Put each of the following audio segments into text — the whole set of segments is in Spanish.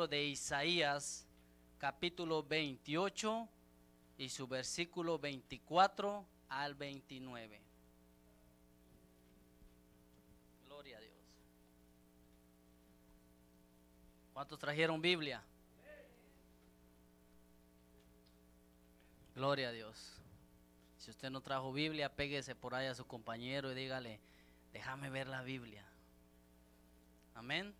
de Isaías, capítulo 28 y su versículo 24 al 29. Gloria a Dios. ¿Cuántos trajeron Biblia? Gloria a Dios. Si usted no trajo Biblia, péguese por ahí a su compañero y dígale: déjame ver la Biblia. Amén.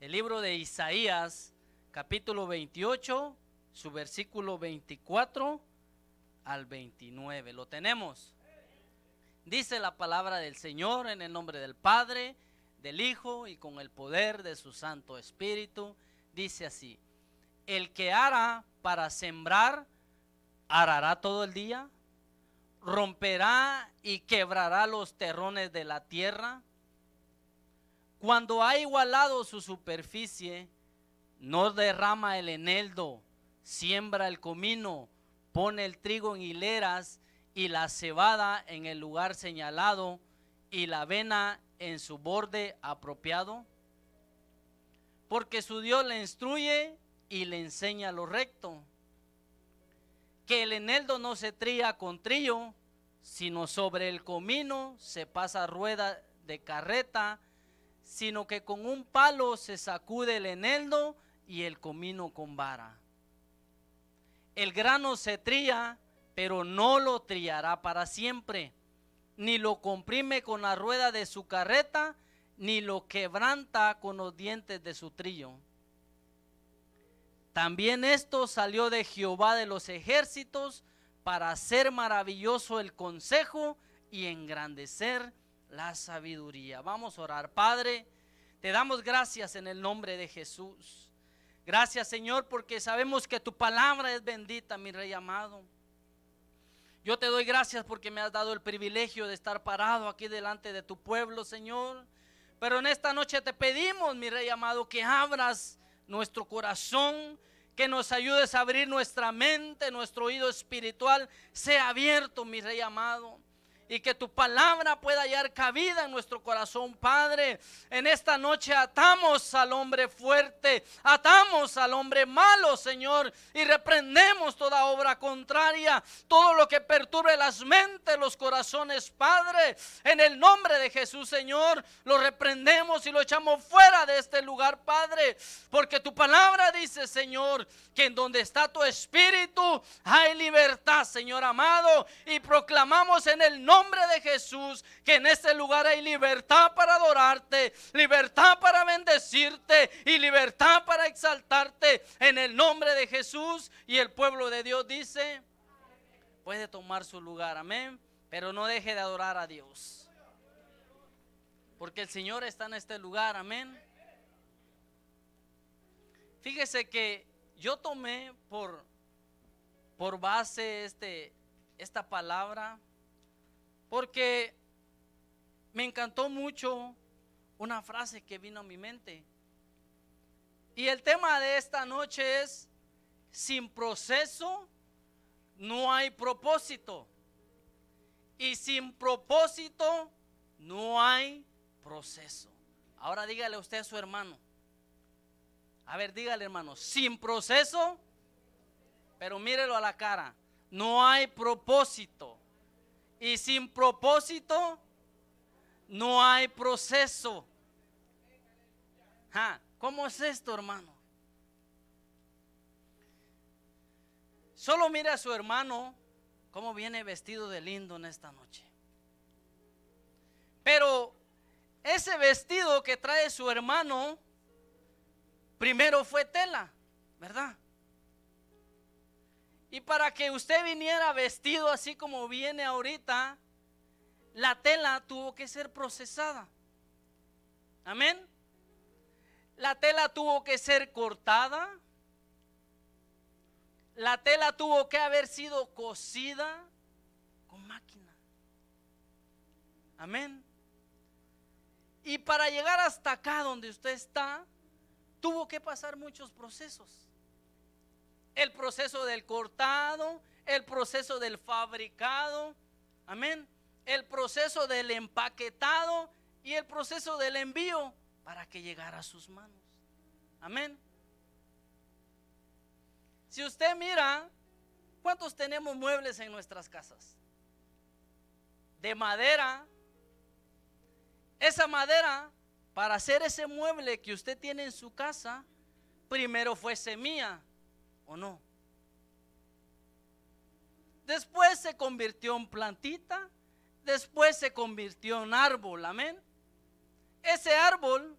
El libro de Isaías, capítulo 28, su versículo 24 al 29. ¿Lo tenemos? Dice la palabra del Señor en el nombre del Padre, del Hijo y con el poder de su Santo Espíritu. Dice así: el que ara para sembrar, arará todo el día, romperá y quebrará los terrones de la tierra. Cuando ha igualado su superficie, no derrama el eneldo, siembra el comino, pone el trigo en hileras y la cebada en el lugar señalado y la avena en su borde apropiado. Porque su Dios le instruye y le enseña lo recto. Que el eneldo no se trilla con trillo, sino sobre el comino se pasa rueda de carreta, sino que con un palo se sacude el eneldo y el comino con vara. El grano se trilla, pero no lo trillará para siempre, ni lo comprime con la rueda de su carreta, ni lo quebranta con los dientes de su trillo. También esto salió de Jehová de los ejércitos, para hacer maravilloso el consejo y engrandecer la sabiduría. Vamos a orar. Padre, te damos gracias en el nombre de Jesús. Gracias, Señor, porque sabemos que tu palabra es bendita, mi Rey amado. Yo te doy gracias porque me has dado el privilegio de estar parado aquí delante de tu pueblo, Señor. Pero en esta noche te pedimos, mi Rey amado, que abras nuestro corazón, que nos ayudes a abrir nuestra mente, nuestro oído espiritual sea abierto, mi Rey amado, y que tu palabra pueda hallar cabida en nuestro corazón, Padre. En esta noche atamos al hombre fuerte, atamos al hombre malo, Señor, y reprendemos toda obra contraria, todo lo que perturbe las mentes, los corazones, Padre. En el nombre de Jesús, Señor, lo reprendemos y lo echamos fuera de este lugar, Padre, porque tu palabra dice, Señor, que en donde está tu espíritu hay libertad, Señor amado, y proclamamos en el nombre de Jesús que en este lugar hay libertad para adorarte, libertad para bendecirte y libertad para exaltarte en el nombre de Jesús. Y el pueblo de Dios dice: puede tomar su lugar, amén, pero no deje de adorar a Dios, porque el Señor está en este lugar, amén. Fíjese que yo tomé por base esta palabra porque me encantó mucho una frase que vino a mi mente. Y el tema de esta noche es: sin proceso no hay propósito, y sin propósito no hay proceso. Ahora dígale usted a su hermano, a ver, dígale, hermano: sin proceso, pero mírelo a la cara, no hay propósito, y sin propósito no hay proceso. ¿Cómo es esto, hermano? Solo mire a su hermano cómo viene vestido de lindo en esta noche. Pero ese vestido que trae su hermano primero fue tela, ¿verdad? Y para que usted viniera vestido así como viene ahorita, la tela tuvo que ser procesada. Amén. La tela tuvo que ser cortada. La tela tuvo que haber sido cosida con máquina. Amén. Y para llegar hasta acá donde usted está, tuvo que pasar muchos procesos. El proceso del cortado, el proceso del fabricado, amén, el proceso del empaquetado y el proceso del envío para que llegara a sus manos. Amén. Si usted mira, ¿cuántos tenemos muebles en nuestras casas? De madera. Esa madera, para hacer ese mueble que usted tiene en su casa, primero fue semilla, ¿o no? Después se convirtió en plantita, después se convirtió en árbol, amén. Ese árbol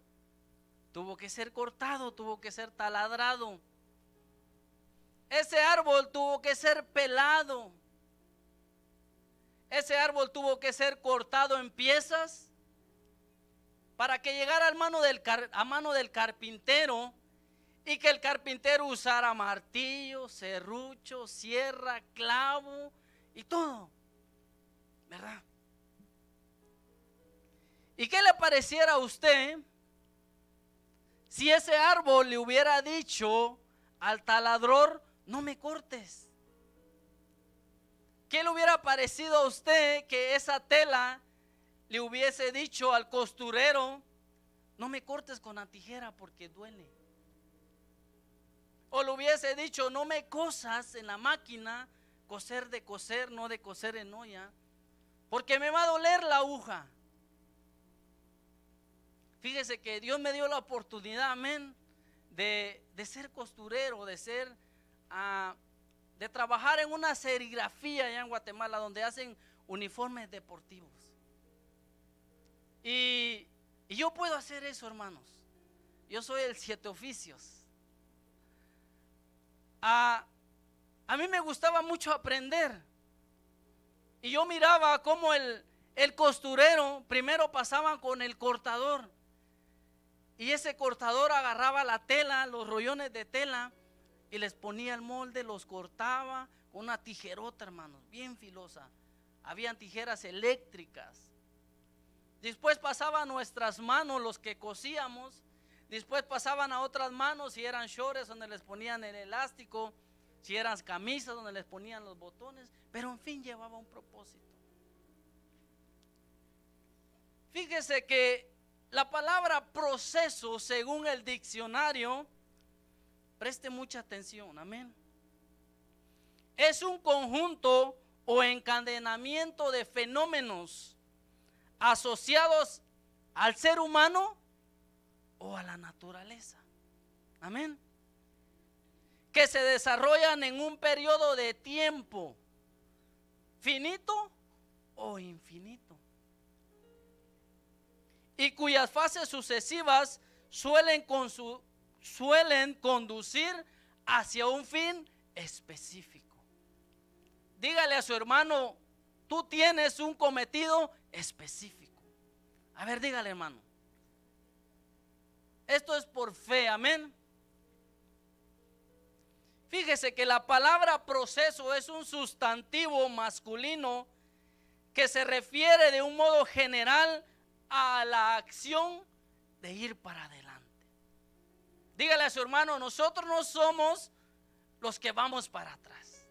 tuvo que ser cortado, tuvo que ser taladrado. Ese árbol tuvo que ser pelado. Ese árbol tuvo que ser cortado en piezas para que llegara a mano del carpintero, y que el carpintero usara martillo, serrucho, sierra, clavo y todo, ¿verdad? ¿Y qué le pareciera a usted si ese árbol le hubiera dicho al taladrador: no me cortes? ¿Qué le hubiera parecido a usted que esa tela le hubiese dicho al costurero: no me cortes con la tijera porque duele? O le hubiese dicho: no me cosas en la máquina, coser de coser, no de coser en olla, porque me va a doler la aguja. Fíjese que Dios me dio la oportunidad, amén, de ser costurero, de trabajar en una serigrafía allá en Guatemala, donde hacen uniformes deportivos. Y yo puedo hacer eso, hermanos. Yo soy el 7 oficios. A mí me gustaba mucho aprender. Y yo miraba cómo el costurero primero pasaba con el cortador. Y ese cortador agarraba la tela, los rollones de tela, y les ponía el molde, los cortaba con una tijerota, hermanos, bien filosa. Habían tijeras eléctricas. Después pasaban a nuestras manos los que cosíamos. Después pasaban a otras manos, si eran shorts donde les ponían el elástico, si eran camisas donde les ponían los botones, pero en fin llevaba un propósito. Fíjese que la palabra proceso, según el diccionario, preste mucha atención, amén, es un conjunto o encadenamiento de fenómenos asociados al ser humano o a la naturaleza, amén, que se desarrollan en un periodo de tiempo finito o infinito, y cuyas fases sucesivas suelen conducir hacia un fin específico. Dígale a su hermano: tú tienes un cometido específico. A ver, dígale, hermano. Esto es por fe, amén. Fíjese que la palabra proceso es un sustantivo masculino que se refiere de un modo general a la acción de ir para adelante. Dígale a su hermano: nosotros no somos los que vamos para atrás.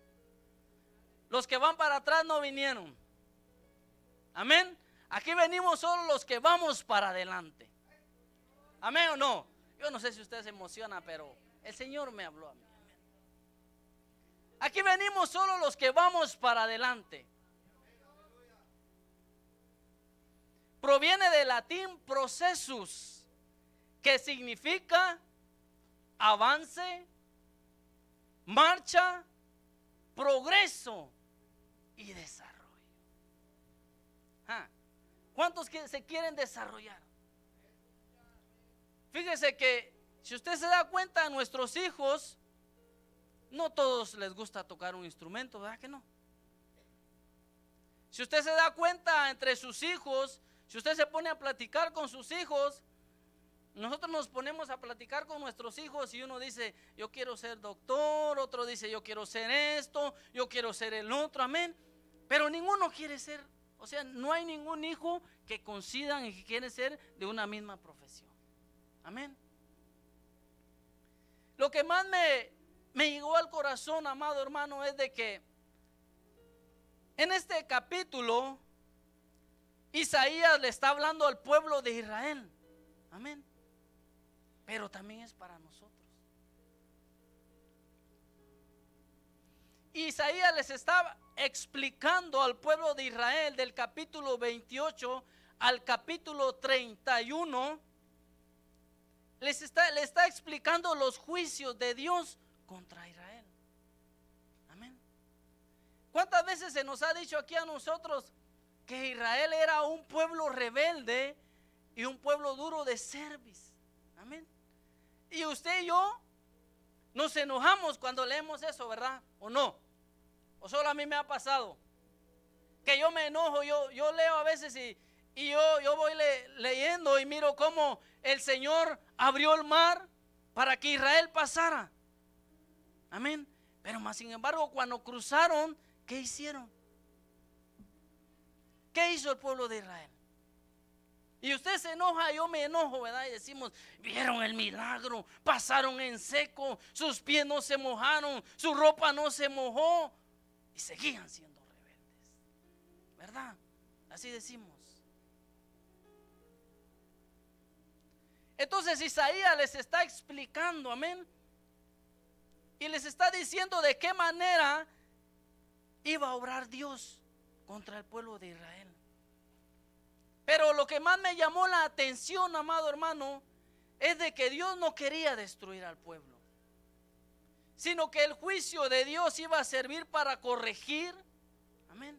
Los que van para atrás no vinieron. Amén. Aquí venimos solo los que vamos para adelante. Amén o no. Yo no sé si usted se emociona, pero el Señor me habló a mí. Aquí venimos solo los que vamos para adelante. Proviene del latín processus, que significa avance, marcha, progreso y desarrollo. ¿Cuántos se quieren desarrollar? Fíjese que si usted se da cuenta, a nuestros hijos no todos les gusta tocar un instrumento, ¿verdad que no? Si usted se da cuenta, entre sus hijos, si usted se pone a platicar con sus hijos, nosotros nos ponemos a platicar con nuestros hijos y uno dice: yo quiero ser doctor, otro dice: yo quiero ser esto, yo quiero ser el otro, amén. Pero ninguno quiere ser, o sea, no hay ningún hijo que coincidan y que quiere ser de una misma profesión, amén. Lo que más me llegó al corazón, amado hermano, es de que en este capítulo Isaías le está hablando al pueblo de Israel, amén, pero también es para nosotros. Isaías les estaba explicando al pueblo de Israel del capítulo 28 al capítulo 31. Le está explicando los juicios de Dios contra Israel. Amén. ¿Cuántas veces se nos ha dicho aquí a nosotros que Israel era un pueblo rebelde y un pueblo duro de cerviz? Amén. Y usted y yo nos enojamos cuando leemos eso, ¿verdad? ¿O no? ¿O solo a mí me ha pasado? Que yo me enojo, yo leo a veces y yo voy leyendo y miro cómo el Señor abrió el mar para que Israel pasara. Amén. Pero más sin embargo, cuando cruzaron, ¿qué hicieron? ¿Qué hizo el pueblo de Israel? Y usted se enoja, yo me enojo, ¿verdad? Y decimos, vieron el milagro, pasaron en seco, sus pies no se mojaron, su ropa no se mojó, y seguían siendo rebeldes, ¿verdad? Así decimos. Entonces Isaías les está explicando, amén, y les está diciendo de qué manera iba a obrar Dios contra el pueblo de Israel. Pero lo que más me llamó la atención, amado hermano, es de que Dios no quería destruir al pueblo, sino que el juicio de Dios iba a servir para corregir, amén,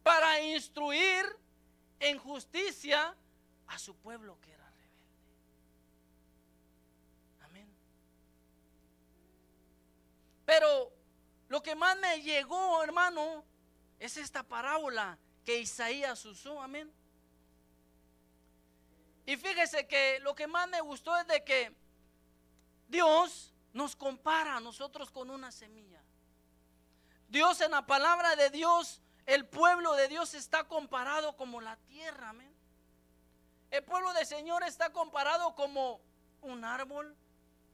para instruir en justicia a su pueblo que era rebelde. Amén. Pero lo que más me llegó, hermano, es esta parábola que Isaías usó, amén. Y fíjese que lo que más me gustó es de que Dios nos compara a nosotros con una semilla. Dios, en la palabra de Dios, el pueblo de Dios está comparado como la tierra, amén. El pueblo del Señor está comparado como un árbol,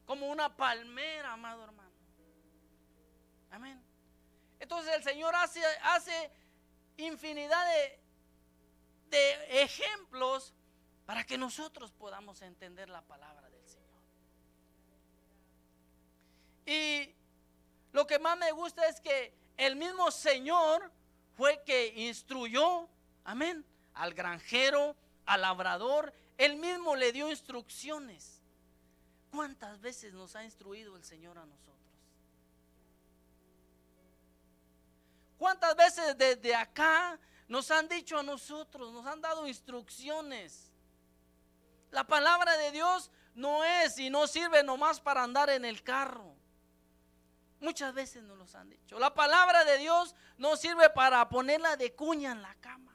como una palmera, amado hermano. Amén. Entonces el Señor hace infinidad de ejemplos para que nosotros podamos entender la palabra del Señor. Y lo que más me gusta es que el mismo Señor fue que instruyó, amén, al granjero, al labrador. Él mismo le dio instrucciones. ¿Cuántas veces nos ha instruido el Señor a nosotros? ¿Cuántas veces desde acá nos han dicho a nosotros, nos han dado instrucciones? La palabra de Dios no es y no sirve nomás para andar en el carro. Muchas veces nos los han dicho. La palabra de Dios no sirve para ponerla de cuña en la cama.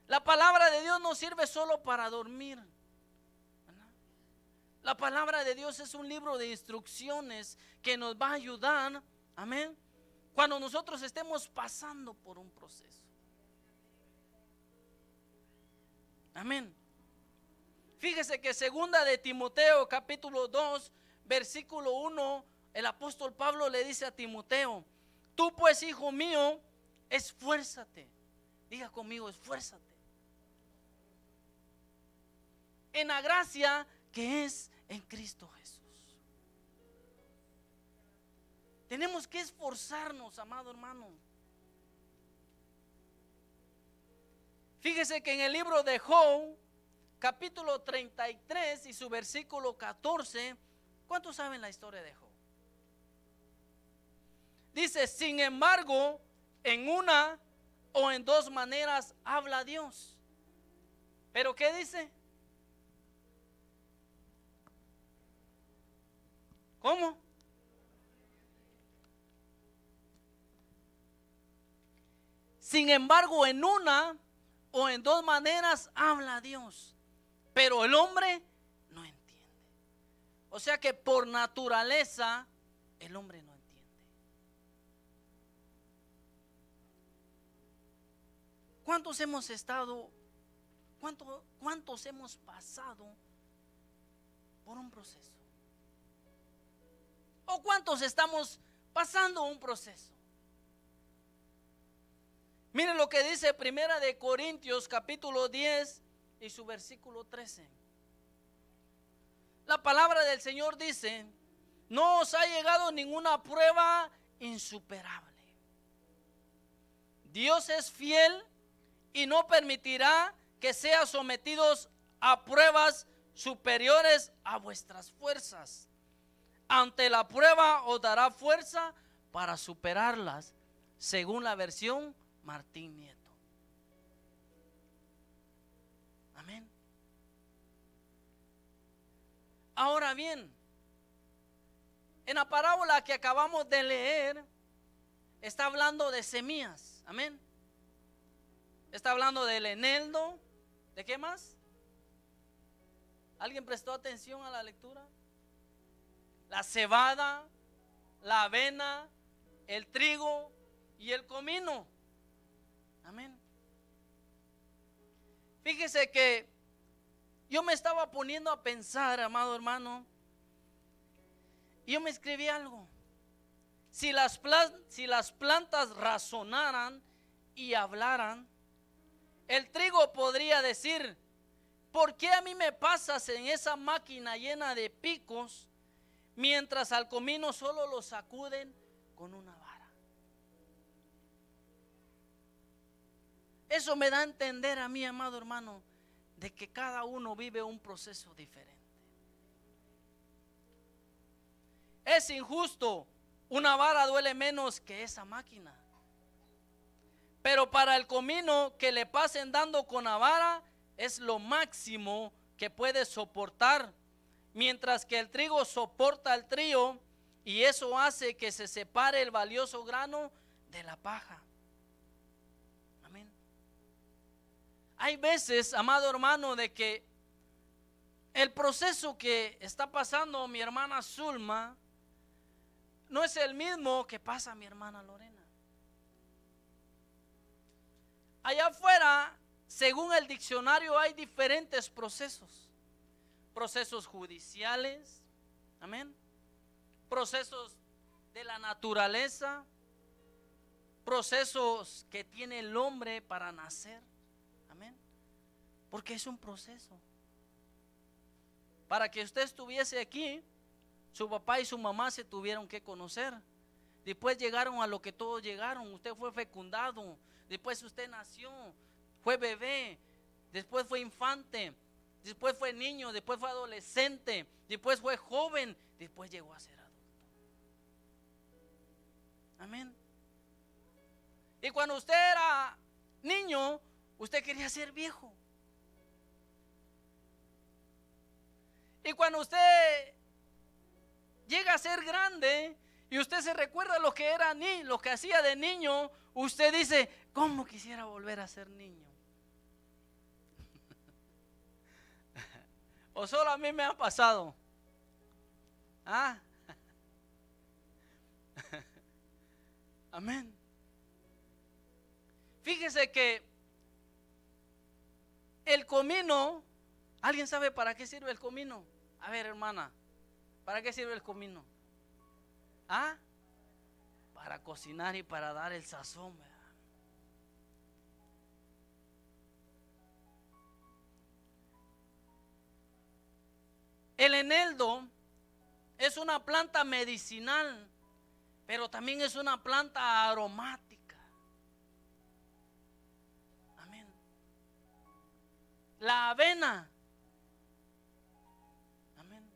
La palabra de Dios no sirve solo para dormir. La palabra de Dios es un libro de instrucciones que nos va a ayudar, amén, cuando nosotros estemos pasando por un proceso. Amén. Fíjese que segunda de Timoteo capítulo 2 versículo 1, el apóstol Pablo le dice a Timoteo: tú pues, hijo mío, esfuérzate. Diga conmigo, esfuérzate en la gracia que es en Cristo Jesús. Tenemos que esforzarnos, amado hermano. Fíjese que en el libro de Job capítulo 33 y su versículo 14, ¿cuántos saben la historia de Job? Dice: sin embargo, en una o en dos maneras habla Dios. ¿Pero qué dice? ¿Cómo? Sin embargo, en una o en dos maneras habla Dios, pero el hombre no entiende. O sea que por naturaleza el hombre no entiende. ¿Cuántos hemos estado, cuántos hemos pasado por un proceso? ¿O cuántos estamos pasando un proceso? Miren lo que dice Primera de Corintios capítulo 10 y su versículo 13. La palabra del Señor dice: no os ha llegado ninguna prueba insuperable. Dios es fiel y no permitirá que sean sometidos a pruebas superiores a vuestras fuerzas. Ante la prueba os dará fuerza para superarlas, según la versión Martín Nieto. Amén. Ahora bien, en la parábola que acabamos de leer, está hablando de semillas. Amén. Está hablando del eneldo. ¿De qué más? ¿Alguien prestó atención a la lectura? La cebada, la avena, el trigo y el comino. Amén. Fíjese que yo me estaba poniendo a pensar, amado hermano, y yo me escribí algo. Si las plantas razonaran y hablaran, el trigo podría decir: ¿por qué a mí me pasas en esa máquina llena de picos, mientras al comino solo lo sacuden con una vara? Eso me da a entender a mí, amado hermano, de que cada uno vive un proceso diferente. Es injusto, una vara duele menos que esa máquina. Pero para el comino, que le pasen dando con la vara es lo máximo que puede soportar, mientras que el trigo soporta el trío, y eso hace que se separe el valioso grano de la paja. Amén. Hay veces, amado hermano, de que el proceso que está pasando mi hermana Zulma no es el mismo que pasa mi hermana Lorena. Allá afuera, según el diccionario, hay diferentes procesos. Procesos judiciales, amén. Procesos de la naturaleza, procesos que tiene el hombre para nacer, amén. Porque es un proceso. Para que usted estuviese aquí, su papá y su mamá se tuvieron que conocer. Después llegaron a lo que todos llegaron. Usted fue fecundado. Después usted nació, fue bebé. Después fue infante. Después fue niño. Después fue adolescente. Después fue joven. Después llegó a ser adulto. Amén. Y cuando usted era niño, usted quería ser viejo. Y cuando usted llega a ser grande y usted se recuerda lo que era lo que hacía de niño, usted dice: ¿cómo quisiera volver a ser niño? ¿O solo a mí me ha pasado? ¿Ah? Amén. Fíjese que el comino, ¿alguien sabe para qué sirve el comino? A ver, hermana, ¿para qué sirve el comino? ¿Ah? Para cocinar y para dar el sazón, ¿verdad? El eneldo es una planta medicinal, pero también es una planta aromática. Amén. La avena. Amén.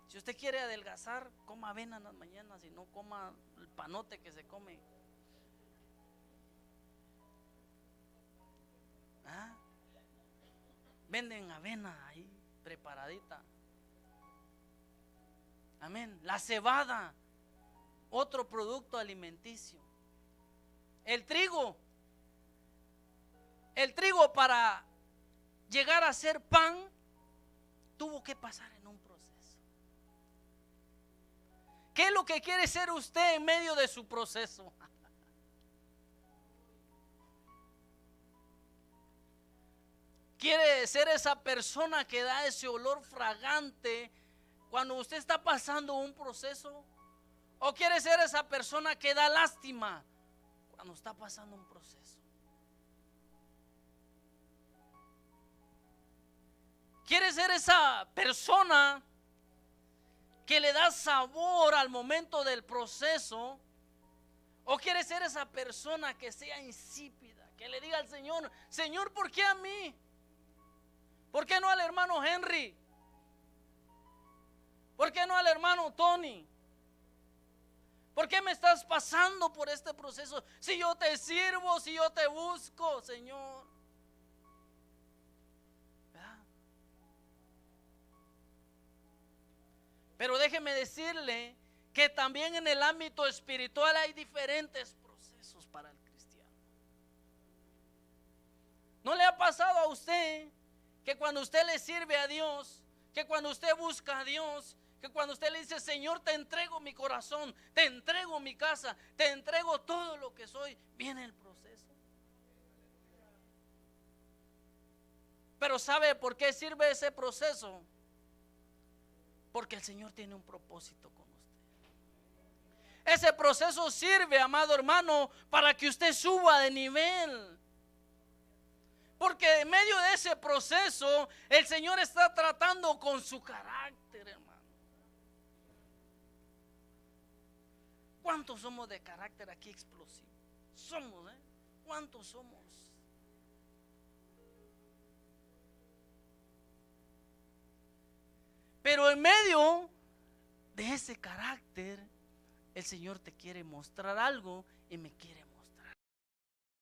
Si usted quiere adelgazar, coma avena en las mañanas y no coma el panote que se come. ¿Ah? Venden avena ahí preparadita. Amén. La cebada, otro producto alimenticio. El trigo para llegar a ser pan tuvo que pasar en un proceso. ¿Qué es lo que quiere ser usted en medio de su proceso? ¿Quiere ser esa persona que da ese olor fragante cuando usted está pasando un proceso? ¿O quiere ser esa persona que da lástima cuando está pasando un proceso? ¿Quiere ser esa persona que le da sabor al momento del proceso? ¿O quiere ser esa persona que sea insípida, que le diga al Señor: Señor, ¿por qué a mí? ¿Por qué no al hermano Henry? ¿Por qué no al hermano Tony? ¿Por qué me estás pasando por este proceso? Si yo te sirvo, si yo te busco, Señor. ¿Verdad? Pero déjeme decirle que también en el ámbito espiritual hay diferentes procesos para el cristiano. ¿No le ha pasado a usted que cuando usted le sirve a Dios, que cuando usted busca a Dios, que cuando usted le dice: Señor, te entrego mi corazón, te entrego mi casa, te entrego todo lo que soy, viene el proceso? Pero ¿sabe por qué sirve ese proceso? Porque el Señor tiene un propósito con usted. Ese proceso sirve, amado hermano, para que usted suba de nivel. Porque en medio de ese proceso el Señor está tratando con su carácter, hermano. ¿Cuántos somos de carácter aquí explosivo? Somos, ¿cuántos somos? Pero en medio de ese carácter, el Señor te quiere mostrar algo y me quiere mostrar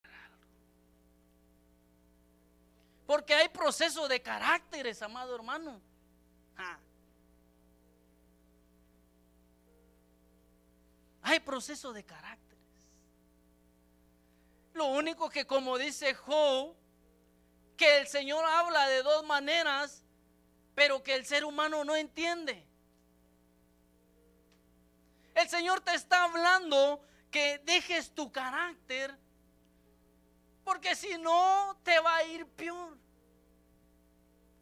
algo. Porque hay proceso de caracteres, amado hermano. Hay proceso de caracteres. Lo único que, como dice Job, que el Señor habla de dos maneras, pero que el ser humano no entiende. El Señor te está hablando que dejes tu carácter, porque si no te va a ir peor.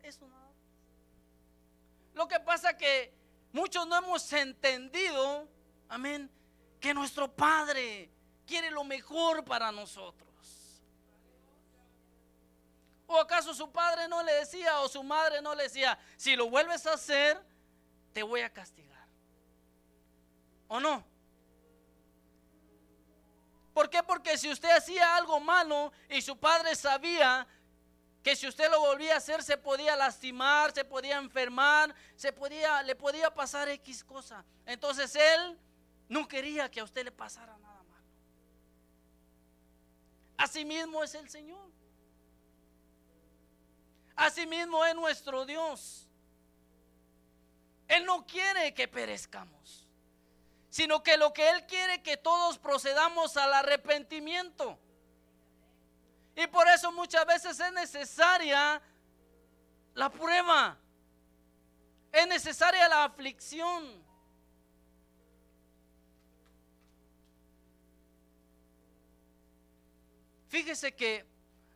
Eso nada. Lo que pasa que muchos no hemos entendido, amén, que nuestro Padre quiere lo mejor para nosotros. ¿O acaso su padre no le decía, o su madre no le decía: si lo vuelves a hacer, te voy a castigar? ¿O no? ¿Por qué? Porque si usted hacía algo malo y su padre sabía que si usted lo volvía a hacer se podía lastimar, se podía enfermar, le podía pasar X cosa, entonces él no quería que a usted le pasara nada malo. Asimismo es el Señor. Asimismo es nuestro Dios. Él no quiere que perezcamos, sino que lo que Él quiere es que todos procedamos al arrepentimiento. Y por eso muchas veces es necesaria la prueba, es necesaria la aflicción. Fíjese que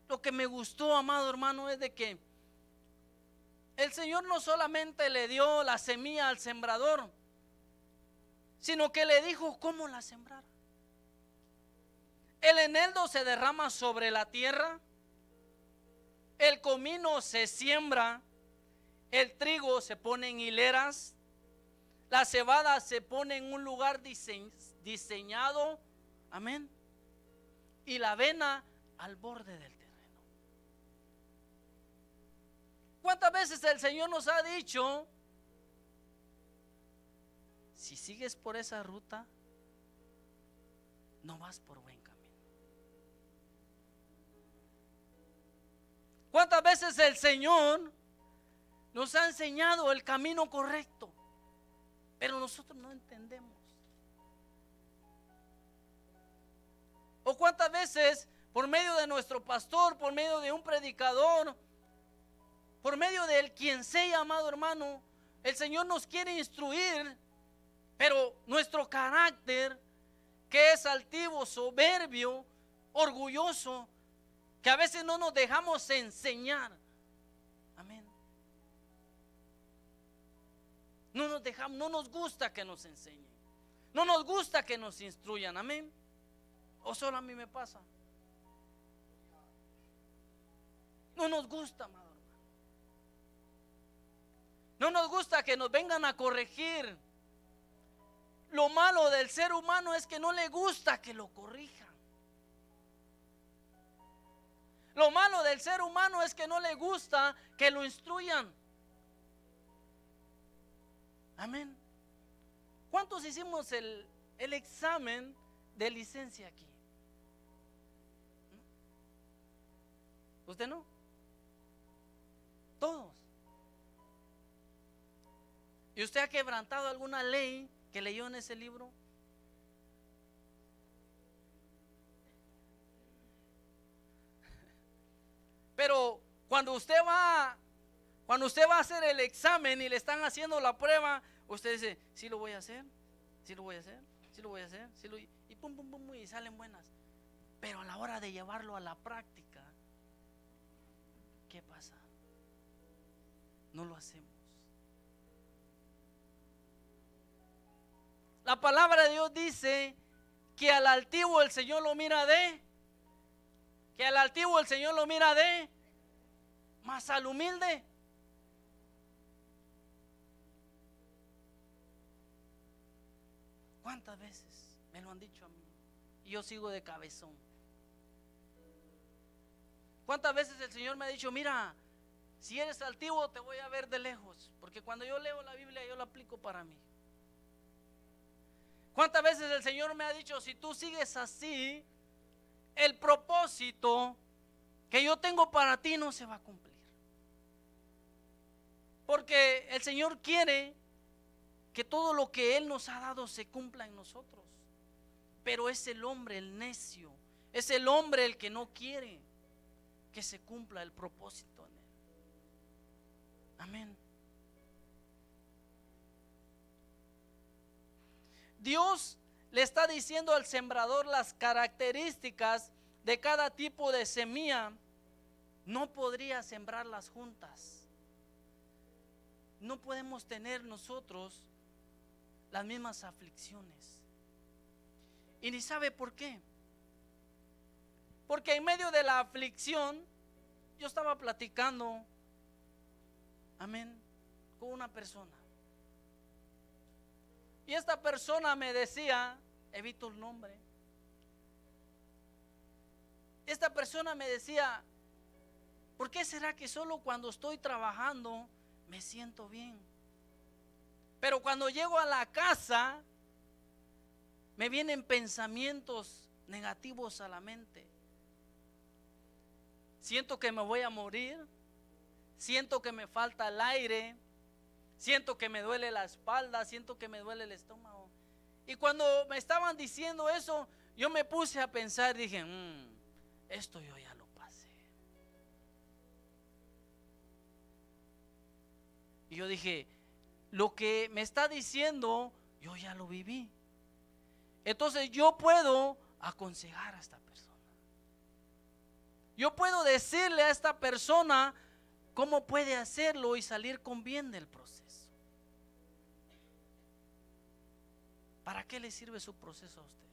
lo que me gustó, amado hermano, es de que el Señor no solamente le dio la semilla al sembrador, sino que le dijo cómo la sembrar. El eneldo se derrama sobre la tierra, el comino se siembra, el trigo se pone en hileras, la cebada se pone en un lugar diseñado, amén, y la avena al borde del terreno. ¿Cuántas veces el Señor nos ha dicho: si sigues por esa ruta, no vas por buen camino? ¿Cuántas veces el Señor nos ha enseñado el camino correcto, pero nosotros no entendemos? ¿O cuántas veces por medio de nuestro pastor, por medio de un predicador, por medio del quien sea, amado hermano, el Señor nos quiere instruir, pero nuestro carácter, que es altivo, soberbio, orgulloso, que a veces no nos dejamos enseñar, amén, no nos dejamos, no nos gusta que nos enseñen, no nos gusta que nos instruyan, amén. ¿O solo a mí me pasa? No nos gusta, amado hermano. No nos gusta que nos vengan a corregir. lo malo del ser humano es que no le gusta que lo corrijan. Lo malo del ser humano es que no le gusta que lo instruyan. Amén. ¿Cuántos hicimos el examen de licencia aquí? ¿Usted no? Todos. ¿Y usted ha quebrantado alguna ley que leyó en ese libro? Pero cuando usted va a hacer el examen y le están haciendo la prueba, usted dice, sí lo voy a hacer, sí lo voy a hacer, sí lo voy a hacer, y pum, pum, pum, y salen buenas. Pero a la hora de llevarlo a la práctica, ¿qué pasa? No lo hacemos. La palabra de Dios dice que al altivo el Señor lo mira mas al humilde. ¿Cuántas veces me lo han dicho a mí? Y yo sigo de cabezón. ¿Cuántas veces el Señor me ha dicho, mira, si eres altivo te voy a ver de lejos? Porque cuando yo leo la Biblia yo la aplico para mí. ¿Cuántas veces el Señor me ha dicho, si tú sigues así, el propósito que yo tengo para ti no se va a cumplir? Porque el Señor quiere que todo lo que Él nos ha dado se cumpla en nosotros. Pero es el hombre el necio, es el hombre el que no quiere que se cumpla el propósito en él. Amén. Dios le está diciendo al sembrador las características de cada tipo de semilla. No podría sembrarlas juntas. No podemos tener nosotros las mismas aflicciones. Y ni sabe por qué. Porque en medio de la aflicción, yo estaba platicando, amén, con una persona. Y esta persona me decía, evito el nombre. Esta persona me decía, ¿por qué será que solo cuando estoy trabajando me siento bien? Pero cuando llego a la casa, me vienen pensamientos negativos a la mente. Siento que me voy a morir, siento que me falta el aire, siento que me duele la espalda, siento que me duele el estómago. Y cuando me estaban diciendo eso, yo me puse a pensar, dije, esto yo ya lo pasé. Y yo dije, lo que me está diciendo, yo ya lo viví. Entonces yo puedo aconsejar a esta persona. Yo puedo decirle a esta persona cómo puede hacerlo y salir con bien del proceso. ¿Para qué le sirve su proceso a usted?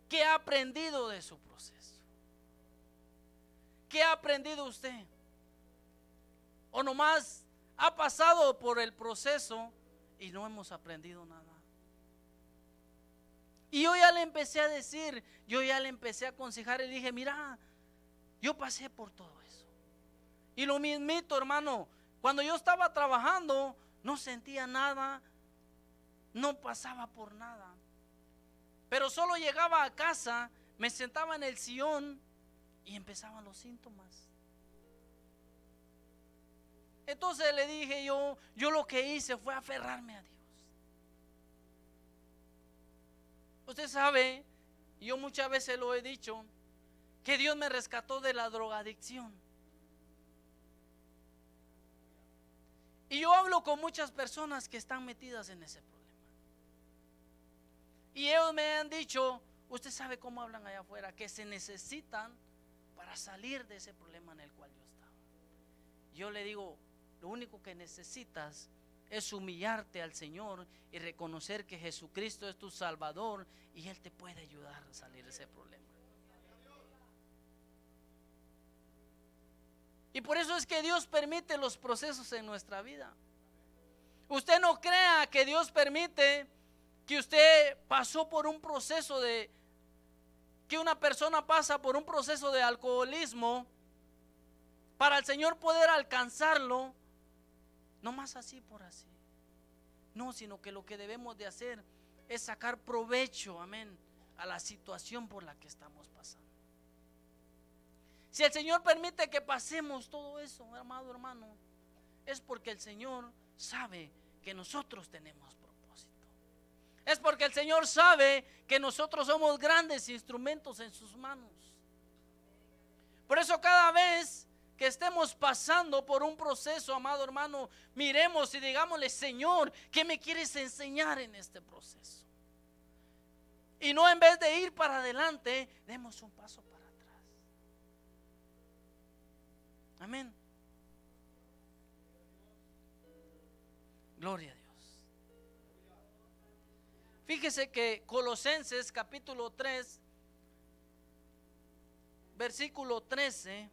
¿Qué ha aprendido de su proceso? ¿Qué ha aprendido usted? ¿O nomás ha pasado por el proceso y no hemos aprendido nada? Y yo ya le empecé a decir, yo ya le empecé a aconsejar y dije, mira, yo pasé por todo eso. Y lo mismito, hermano, cuando yo estaba trabajando, no sentía nada, no pasaba por nada. Pero solo llegaba a casa, me sentaba en el sillón y empezaban los síntomas. Entonces le dije yo lo que hice fue aferrarme a Dios. Usted sabe, yo muchas veces lo he dicho, que Dios me rescató de la drogadicción. Y yo hablo con muchas personas que están metidas en ese problema. Y ellos me han dicho, usted sabe cómo hablan allá afuera, que se necesitan para salir de ese problema en el cual yo estaba. Yo le digo, lo único que necesitas es humillarte al Señor y reconocer que Jesucristo es tu Salvador y Él te puede ayudar a salir de ese problema. Y por eso es que Dios permite los procesos en nuestra vida. Usted no crea que Dios permite que usted pasó por un proceso de, que una persona pasa por un proceso de alcoholismo, para el Señor poder alcanzarlo, no más así por así. No, sino que lo que debemos de hacer es sacar provecho, amén, a la situación por la que estamos pasando. Si el Señor permite que pasemos todo eso, amado hermano, es porque el Señor sabe que nosotros tenemos propósito. Es porque el Señor sabe que nosotros somos grandes instrumentos en sus manos. Por eso cada vez que estemos pasando por un proceso, amado hermano, miremos y digámosle: Señor, ¿qué me quieres enseñar en este proceso? Y no, en vez de ir para adelante, demos un paso para atrás. Amén. Gloria a Dios. Fíjese que Colosenses capítulo 3, versículo 13,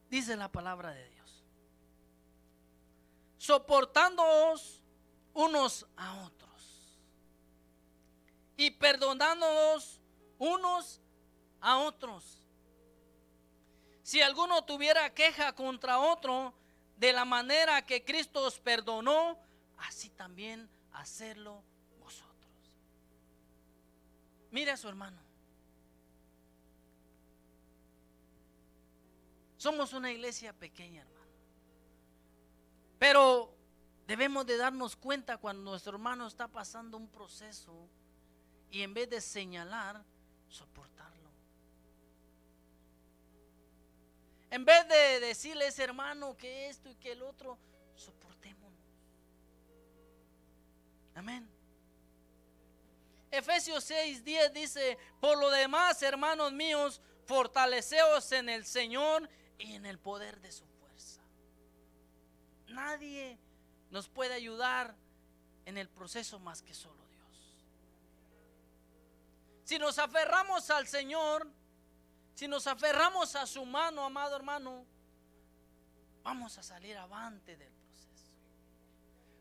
dice la palabra de Dios: soportándoos unos a otros y perdonándoos unos a otros. Si alguno tuviera queja contra otro, de la manera que Cristo os perdonó, así también hacerlo vosotros. Mire a su hermano. Somos una iglesia pequeña, hermano, pero debemos de darnos cuenta cuando nuestro hermano está pasando un proceso y en vez de señalar, soportarlo. En vez de decirle a ese hermano que esto y que el otro, soportémonos. Amén. Efesios 6:10 dice: por lo demás, hermanos míos, fortaleceos en el Señor y en el poder de su fuerza. Nadie nos puede ayudar en el proceso más que solo Dios. Si nos aferramos al Señor, si nos aferramos a su mano, amado hermano, vamos a salir avante del proceso.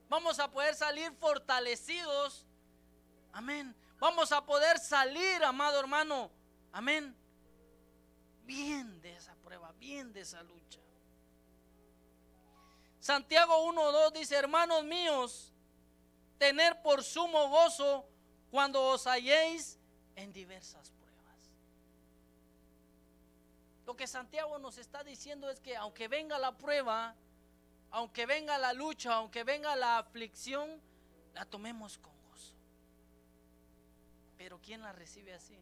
Vamos a poder salir fortalecidos. Amén. Vamos a poder salir, amado hermano, amén, bien de esa prueba, bien de esa lucha. Santiago 1:2 dice: hermanos míos, tener por sumo gozo cuando os halléis en diversas pruebas. Lo que Santiago nos está diciendo es que aunque venga la prueba, aunque venga la lucha, aunque venga la aflicción, la tomemos con gozo. Pero ¿quién la recibe así?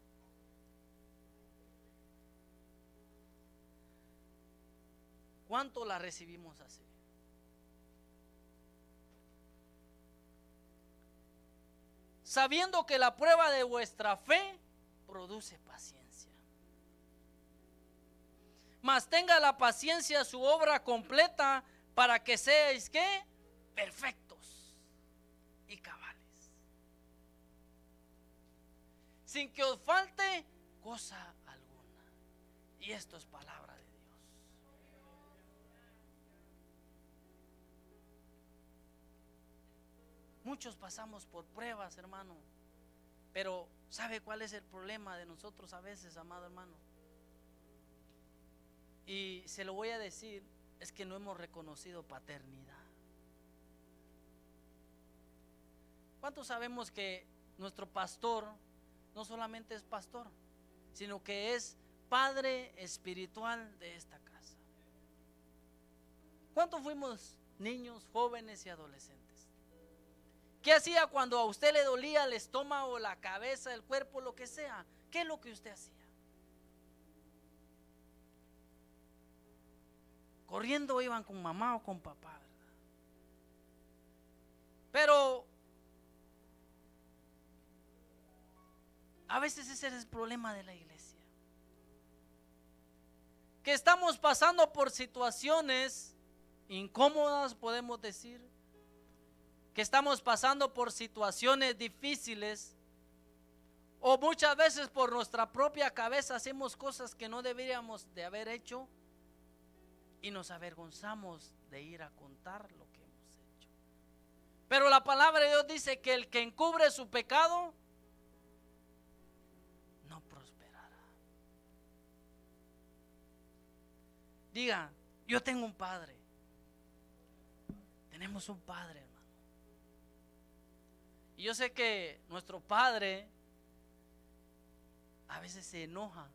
¿Cuánto la recibimos así? Sabiendo que la prueba de vuestra fe produce paciencia. Mas tenga la paciencia su obra completa, para que seáis ¿qué? Perfectos y cabales, sin que os falte cosa alguna. Y esto es palabra de Dios. Muchos pasamos por pruebas, hermano, pero ¿sabe cuál es el problema de nosotros a veces, amado hermano? Y se lo voy a decir, es que no hemos reconocido paternidad. ¿Cuántos sabemos que nuestro pastor no solamente es pastor, sino que es padre espiritual de esta casa? ¿Cuántos fuimos niños, jóvenes y adolescentes? ¿Qué hacía cuando a usted le dolía el estómago, la cabeza, el cuerpo, lo que sea? ¿Qué es lo que usted hacía? Corriendo iban con mamá o con papá, ¿verdad? Pero a veces ese es el problema de la iglesia, que estamos pasando por situaciones incómodas, podemos decir, que estamos pasando por situaciones difíciles, o muchas veces por nuestra propia cabeza hacemos cosas que no deberíamos de haber hecho. y nos avergonzamos de ir a contar lo que hemos hecho. Pero la palabra de Dios dice que el que encubre su pecado no prosperará. Diga, yo tengo un padre. Tenemos un padre, hermano. Y yo sé que nuestro padre a veces se enoja,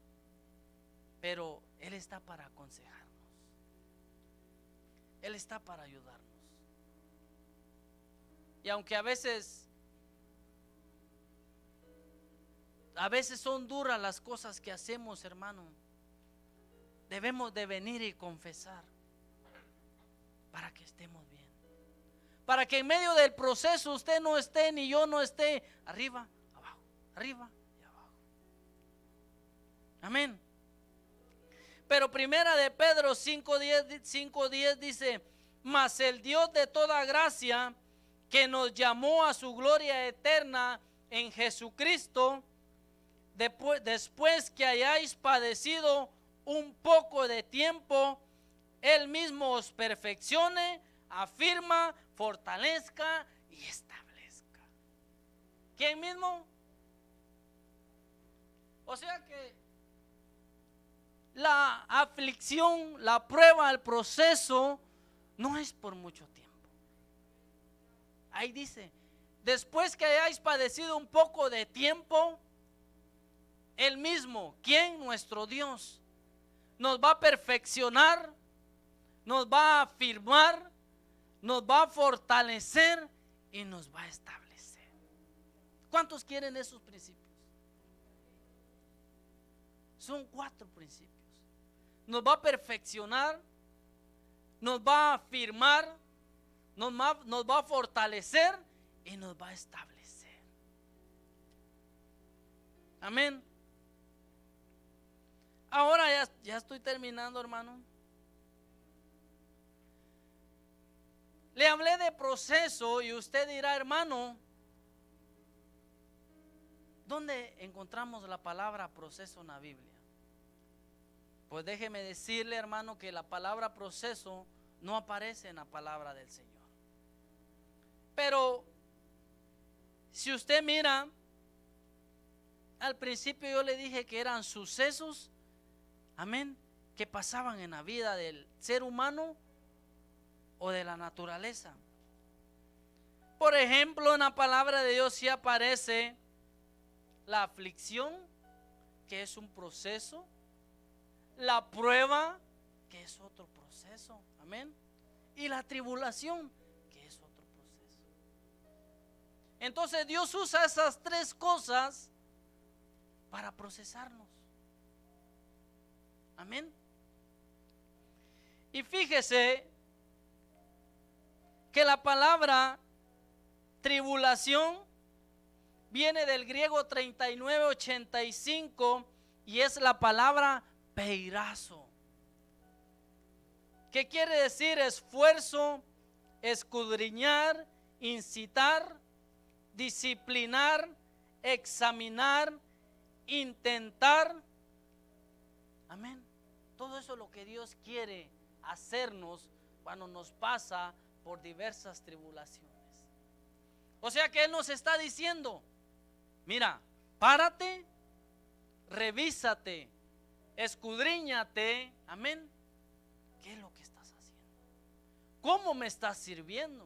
pero Él está para aconsejarnos. Él está para ayudarnos. Y aunque a veces son duras las cosas que hacemos, hermano, debemos de venir y confesar para que estemos bien. Para que en medio del proceso usted no esté ni yo no esté arriba, abajo, arriba y abajo. Amén. Pero primera de Pedro 5:10 dice: mas el Dios de toda gracia, que nos llamó a su gloria eterna en Jesucristo, después que hayáis padecido un poco de tiempo, Él mismo os perfeccione, afirma, fortalezca y establezca. ¿Quién mismo? O sea que la aflicción, la prueba, el proceso no es por mucho tiempo. Ahí dice, después que hayáis padecido un poco de tiempo, Él mismo, ¿quién? Nuestro Dios, nos va a perfeccionar, nos va a afirmar, nos va a fortalecer y nos va a establecer. ¿Cuántos quieren esos principios? Son 4 principios. Nos va a perfeccionar, nos va a afirmar, nos va a fortalecer y nos va a establecer. Amén. Ahora ya estoy terminando, hermano. Le hablé de proceso y usted dirá, hermano, ¿dónde encontramos la palabra proceso en la Biblia? Pues déjeme decirle, hermano, que la palabra proceso no aparece en la palabra del Señor. Pero si usted mira, al principio yo le dije que eran sucesos, amén, que pasaban en la vida del ser humano o de la naturaleza. Por ejemplo, en la palabra de Dios sí aparece la aflicción, que es un proceso, la prueba, que es otro proceso, amén, y la tribulación, que es otro proceso. Entonces Dios usa esas 3 cosas para procesarnos, amén. Y fíjese que la palabra tribulación viene del griego 3985 y es la palabra peirazo, que quiere decir esfuerzo, escudriñar, incitar, disciplinar, examinar, intentar. Amén. Todo eso es lo que Dios quiere hacernos cuando nos pasa por diversas tribulaciones. O sea que Él nos está diciendo, mira, párate, revísate, escudriñate, amén. ¿Qué es lo que estás haciendo? ¿Cómo me estás sirviendo?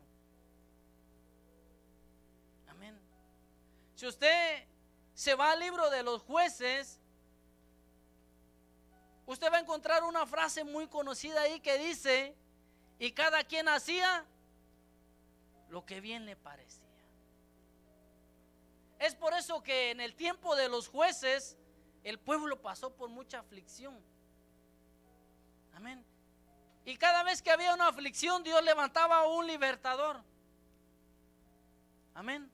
Amén. Si usted se va al libro de los Jueces, usted va a encontrar una frase muy conocida ahí que dice: y cada quien hacía lo que bien le parecía. Es por eso que en el tiempo de los jueces el pueblo pasó por mucha aflicción. Amén. Y cada vez que había una aflicción, Dios levantaba a un libertador. Amén.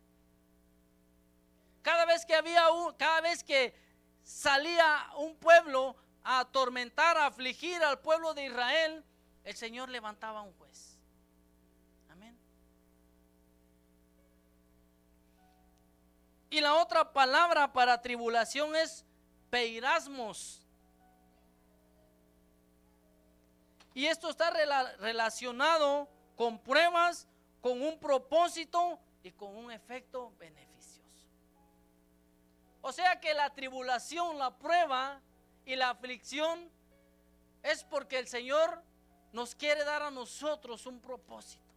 Cada vez que salía un pueblo a atormentar, a afligir al pueblo de Israel, el Señor levantaba a un juez. Amén. Y la otra palabra para tribulación es peirasmos. Y esto está relacionado con pruebas, con un propósito y con un efecto beneficioso. O sea que la tribulación, la prueba y la aflicción es porque el Señor nos quiere dar a nosotros un propósito.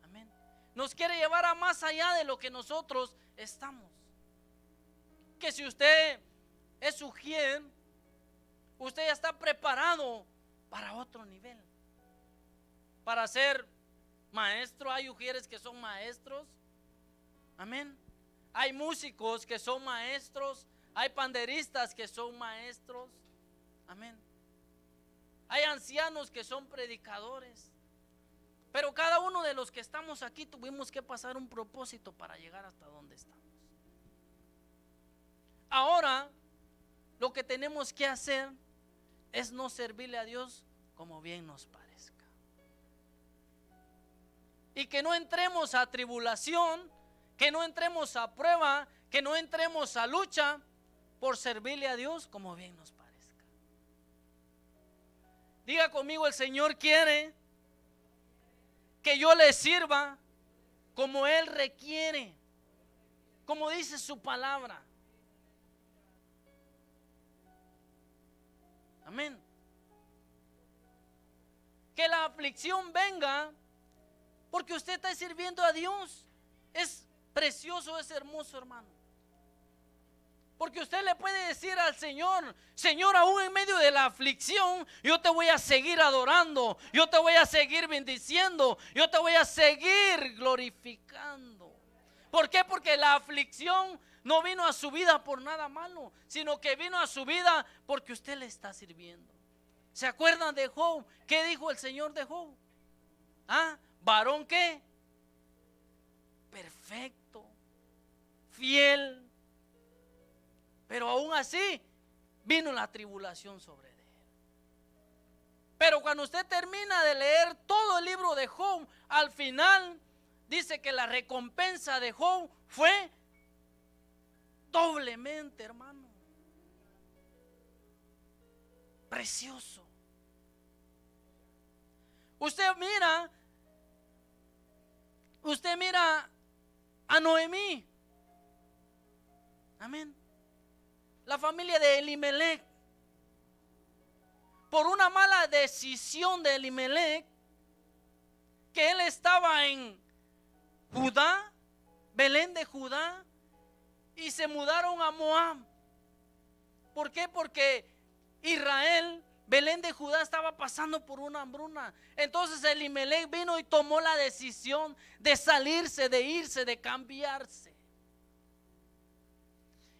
Amén. Nos quiere llevar a más allá de lo que nosotros estamos. Que si usted es ujier, usted ya está preparado para otro nivel, para ser maestro. Hay ujieres que son maestros. Amén. Hay músicos que son maestros. Hay panderistas que son maestros. Amén. Hay ancianos que son predicadores. Pero cada uno de los que estamos aquí tuvimos que pasar un propósito para llegar hasta donde estamos. Ahora, lo que tenemos que hacer es no servirle a Dios como bien nos parezca. Y que no entremos a tribulación, que no entremos a prueba, que no entremos a lucha por servirle a Dios como bien nos parezca. Diga conmigo: el Señor quiere que yo le sirva como Él requiere, como dice su palabra. Amén. Que la aflicción venga porque usted está sirviendo a Dios. Es precioso, es hermoso, hermano. Porque usted le puede decir al Señor: Señor, aún en medio de la aflicción, yo te voy a seguir adorando, yo te voy a seguir bendiciendo, yo te voy a seguir glorificando. ¿Por qué? Porque la aflicción no vino a su vida por nada malo, sino que vino a su vida porque usted le está sirviendo. ¿Se acuerdan de Job? ¿Qué dijo el Señor de Job? ¿Varón qué? Perfecto, fiel. Pero aún así vino la tribulación sobre él. Pero cuando usted termina de leer todo el libro de Job, al final dice que la recompensa de Job fue doblemente, hermano. Precioso. Usted mira a Noemí. Amén. La familia de Elimelech, por una mala decisión de Elimelech, que él estaba en Judá, Belén de Judá, y se mudaron a Moab. ¿Por qué? Porque Israel, Belén de Judá, estaba pasando por una hambruna. Entonces Elimelech vino y tomó la decisión de salirse, de irse, de cambiarse.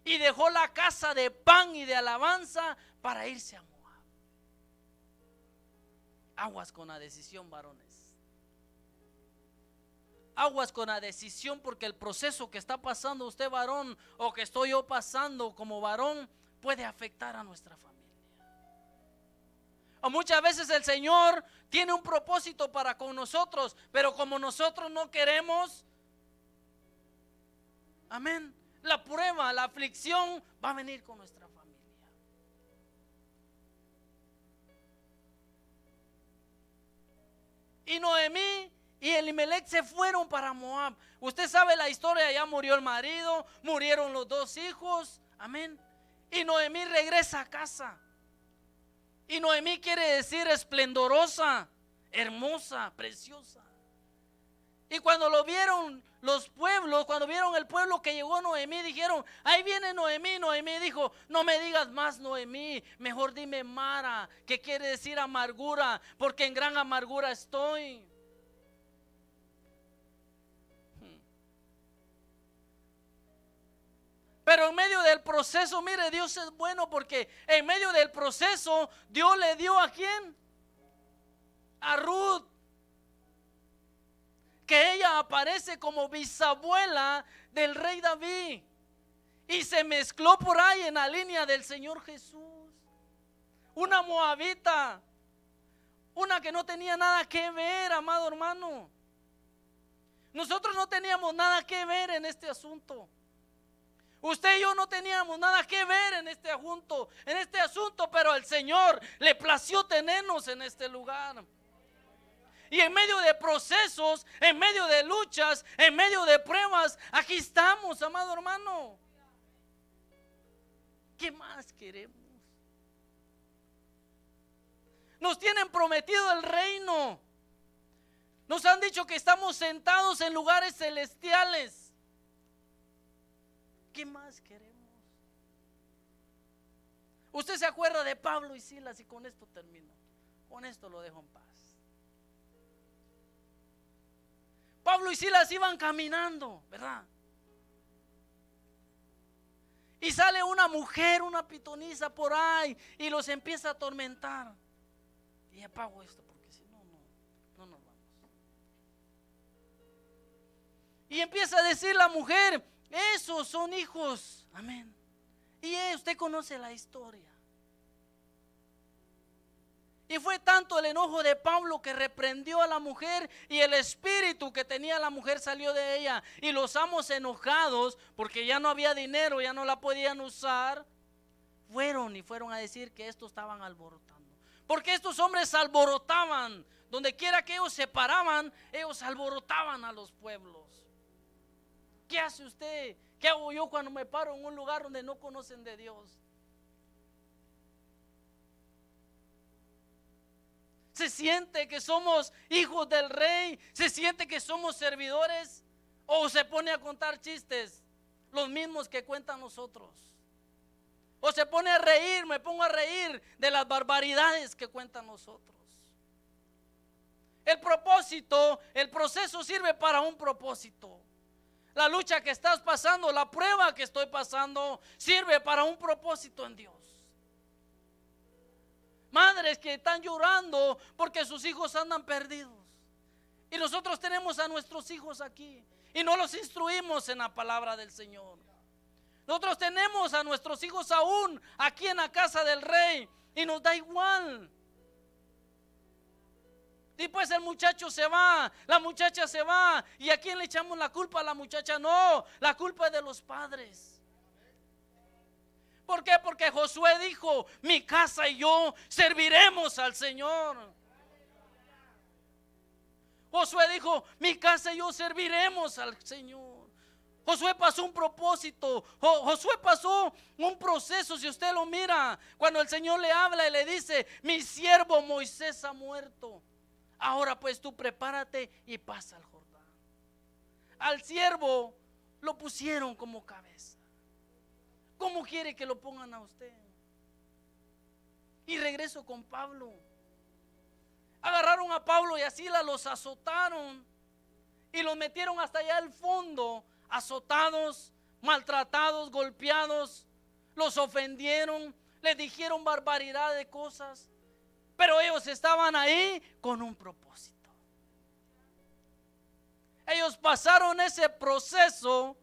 Y dejó la casa de pan y de alabanza para irse a Moab. Aguas con la decisión, varones. Aguas con la decisión, porque el proceso que está pasando usted, varón, o que estoy yo pasando como varón, puede afectar a nuestra familia. O muchas veces el Señor tiene un propósito para con nosotros, pero como nosotros no queremos, amén, la prueba, la aflicción va a venir con nuestra familia. Y Noemí y Elimelech se fueron para Moab. Usted sabe la historia: ya murió el marido, murieron los dos hijos, amén. Y Noemí regresa a casa. Y Noemí quiere decir esplendorosa, hermosa, preciosa. Y cuando lo vieron los pueblos, cuando vieron el pueblo que llegó Noemí, dijeron: ahí viene Noemí. Noemí dijo: no me digas más Noemí, mejor dime Mara, que quiere decir amargura, porque en gran amargura estoy. Pero en medio del proceso, mire, Dios es bueno, porque en medio del proceso Dios le dio ¿a quién? A Ruth, que ella aparece como bisabuela del rey David y se mezcló por ahí en la línea del Señor Jesús. Una moabita, una que no tenía nada que ver, amado hermano. Nosotros no teníamos nada que ver en este asunto. Usted y yo no teníamos nada que ver en este asunto, pero al Señor le plació tenernos en este lugar. Y en medio de procesos, en medio de luchas, en medio de pruebas, aquí estamos, amado hermano. ¿Qué más queremos? Nos tienen prometido el reino. Nos han dicho que estamos sentados en lugares celestiales. ¿Qué más queremos? Usted se acuerda de Pablo y Silas, y con esto termino. Con esto lo dejo en paz. Pablo y Silas iban caminando, ¿verdad? Y sale una mujer, una pitonisa por ahí, y los empieza a atormentar. Y apago esto porque si no, no nos vamos. Y empieza a decir la mujer: esos son hijos, amén. Y usted conoce la historia. Y fue tanto el enojo de Pablo que reprendió a la mujer, y el espíritu que tenía la mujer salió de ella. Y los amos, enojados porque ya no había dinero, ya no la podían usar, fueron a decir que estos estaban alborotando. Porque estos hombres alborotaban, donde quiera que ellos se paraban, ellos alborotaban a los pueblos. ¿Qué hace usted? ¿Qué hago yo cuando me paro en un lugar donde no conocen de Dios? ¿Se siente que somos hijos del rey? ¿Se siente que somos servidores? ¿O se pone a contar chistes, los mismos que cuentan nosotros? ¿O se pone a reír, me pongo a reír de las barbaridades que cuentan nosotros? El propósito, el proceso sirve para un propósito. La lucha que estás pasando, la prueba que estoy pasando, sirve para un propósito en Dios. Madres que están llorando porque sus hijos andan perdidos. Y nosotros tenemos a nuestros hijos aquí y no los instruimos en la palabra del Señor. Nosotros tenemos a nuestros hijos aún aquí en la casa del rey y nos da igual. Después el muchacho se va, la muchacha se va, ¿y a quién le echamos la culpa? A la muchacha. No, la culpa es de los padres. ¿Por qué? Porque Josué dijo: mi casa y yo serviremos al Señor. Josué dijo: mi casa y yo serviremos al Señor. Josué pasó un propósito, Josué pasó un proceso. Si usted lo mira, cuando el Señor le habla y le dice: mi siervo Moisés ha muerto, ahora pues tú prepárate y pasa al Jordán. Al siervo lo pusieron como cabeza. ¿Cómo quiere que lo pongan a usted? Y regreso con Pablo. Agarraron a Pablo y a Silas, los azotaron y los metieron hasta allá al fondo, azotados, maltratados, golpeados. Los ofendieron, les dijeron barbaridad de cosas, pero ellos estaban ahí con un propósito. Ellos pasaron ese proceso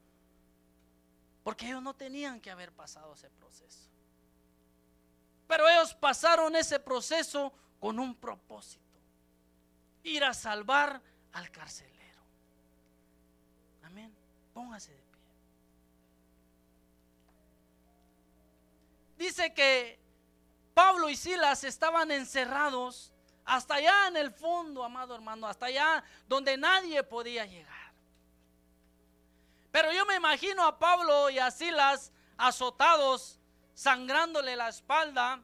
porque ellos no tenían que haber pasado ese proceso, pero ellos pasaron ese proceso con un propósito: ir a salvar al carcelero. Amén. Póngase de pie. Dice que Pablo y Silas estaban encerrados hasta allá en el fondo, amado hermano, hasta allá donde nadie podía llegar. Pero yo me imagino a Pablo y a Silas azotados, sangrándole la espalda.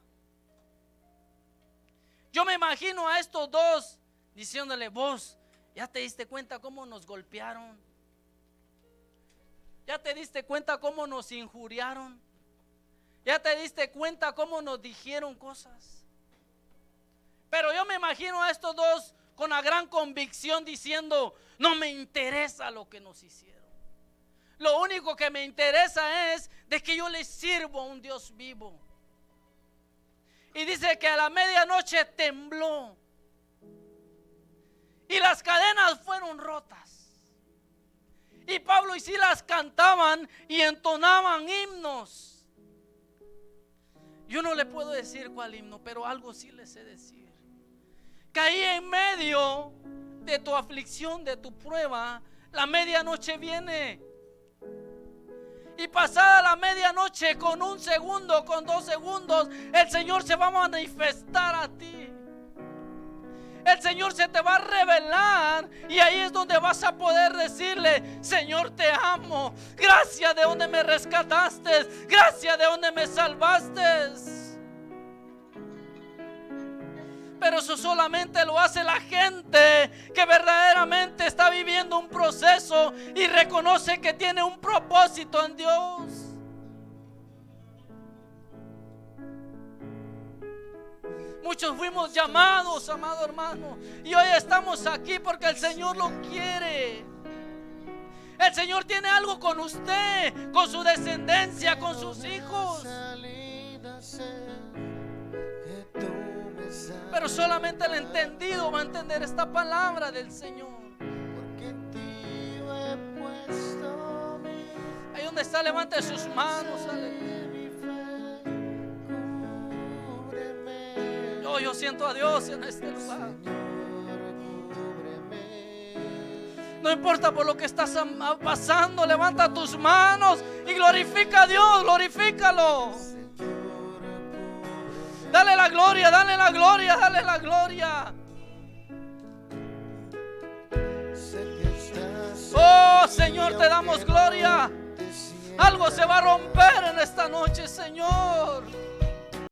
Yo me imagino a estos dos diciéndole: vos, ¿ya te diste cuenta cómo nos golpearon? ¿Ya te diste cuenta cómo nos injuriaron? ¿Ya te diste cuenta cómo nos dijeron cosas? Pero yo me imagino a estos dos con la gran convicción diciendo: no me interesa lo que nos hicieron. Lo único que me interesa es de que yo le sirvo a un Dios vivo. Y dice que a la medianoche tembló y las cadenas fueron rotas. Y Pablo y Silas cantaban y entonaban himnos. Yo no le puedo decir cuál himno, pero algo sí les sé decir. Que ahí en medio de tu aflicción, de tu prueba, la medianoche viene. Y pasada la medianoche, con 1 segundo, con 2 segundos, el Señor se va a manifestar a ti. El Señor se te va a revelar y ahí es donde vas a poder decirle: Señor, te amo. Gracias de donde me rescataste. Gracias de donde me salvaste. Pero eso solamente lo hace la gente que verdaderamente está viviendo un proceso y reconoce que tiene un propósito en Dios. Muchos fuimos llamados, amado hermano, y hoy estamos aquí porque el Señor lo quiere. El Señor tiene algo con usted, con su descendencia, con sus hijos. Pero solamente el entendido va a entender esta palabra del Señor. Ahí donde está, levante sus manos. Yo siento a Dios en este lugar. No importa por lo que estás pasando, levanta tus manos y glorifica a Dios, glorifícalo. Dale la gloria, dale la gloria, dale la gloria. Oh Señor, te damos gloria. Algo se va a romper en esta noche, Señor.